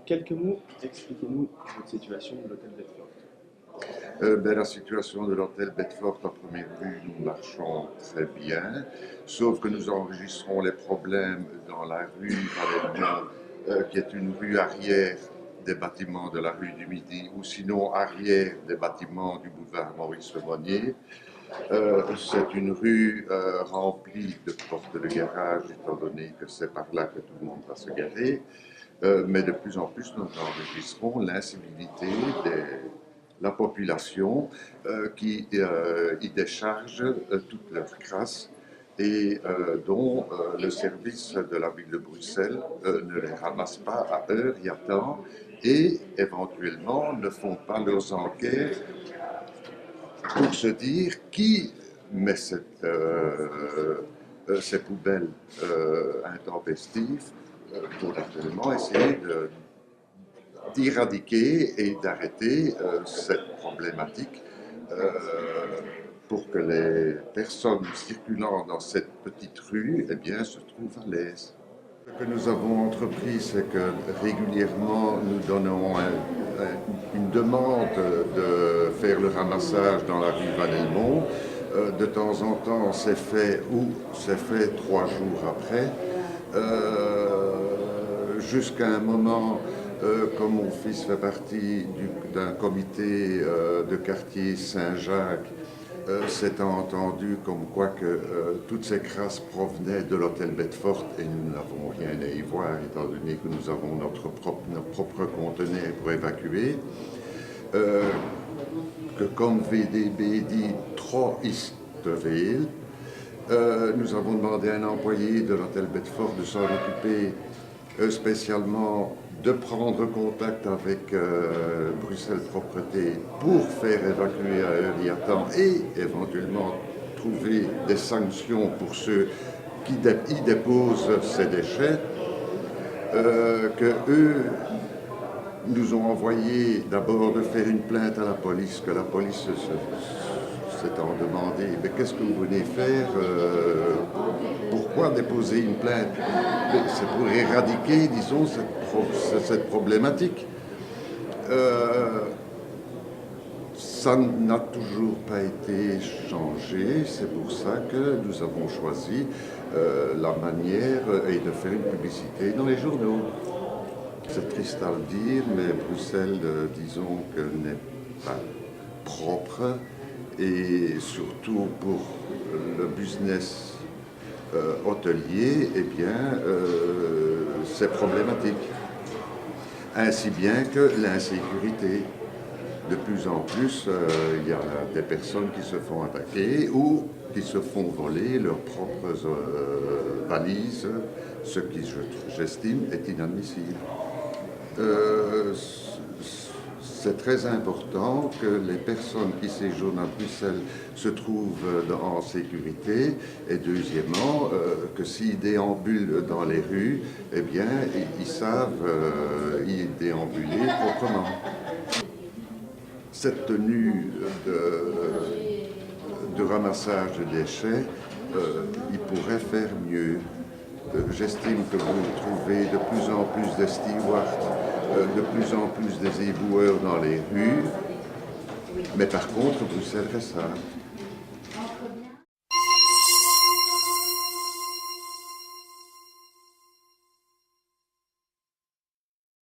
quelques mots, expliquez-nous votre situation de l'hôtel Bedford. La situation de l'hôtel Bedford en première vue, nous marchons très bien, sauf que nous enregistrons les problèmes dans la rue Valelmont, qui est une rue arrière des bâtiments de la rue du Midi, ou sinon arrière des bâtiments du boulevard Maurice Lemonnier. C'est une rue remplie de portes de garage, étant donné que c'est par là que tout le monde va se garer. Mais de plus en plus, nous enregistrons l'incivilité de la population qui y décharge toute leur crasse et dont le service de la ville de Bruxelles ne les ramasse pas à heure et à temps et éventuellement ne font pas leurs enquêtes pour se dire qui met ces poubelles intempestives pour actuellement essayer d'éradiquer et d'arrêter cette problématique pour que les personnes circulant dans cette petite rue eh bien, se trouvent à l'aise. Ce que nous avons entrepris, c'est que régulièrement nous donnons une demande de faire le ramassage dans la rue Valelmont. De temps en temps, c'est fait ou c'est fait 3 jours après. Jusqu'à un moment, comme mon fils fait partie d'un comité de quartier Saint-Jacques, s'est entendu comme quoi que toutes ces crasses provenaient de l'hôtel Bedford et nous n'avons rien à y voir étant donné que nous avons notre propre conteneur pour évacuer. Que comme VDB dit, trop is te veel. Nous avons demandé à un employé de l'hôtel Bedford de s'en occuper spécialement, de prendre contact avec Bruxelles Propreté pour faire évacuer à heure et à temps et éventuellement trouver des sanctions pour ceux qui y déposent ces déchets, que eux nous ont envoyé d'abord de faire une plainte à la police, que la police s'étant demandé mais qu'est-ce que vous venez faire, pourquoi déposer une plainte? C'est pour éradiquer, disons, cette problématique. Ça n'a toujours pas été changé, c'est pour ça que nous avons choisi la manière et de faire une publicité dans les journaux. C'est triste à le dire, mais Bruxelles, disons que n'est pas propre et surtout pour le business hôtelier, eh bien, c'est problématique. Ainsi bien que l'insécurité. De plus en plus, il y a des personnes qui se font attaquer ou qui se font voler leurs propres valises, ce qui, j'estime, est inadmissible. C'est très important que les personnes qui séjournent à Bruxelles se trouvent en sécurité et deuxièmement que s'ils déambulent dans les rues, eh bien ils savent y déambuler proprement. Cette tenue de ramassage de déchets, il pourrait faire mieux. J'estime que vous trouvez de plus en plus de stewards, de plus en plus des éboueurs dans les rues, mais par contre, Bruxelles reste ça.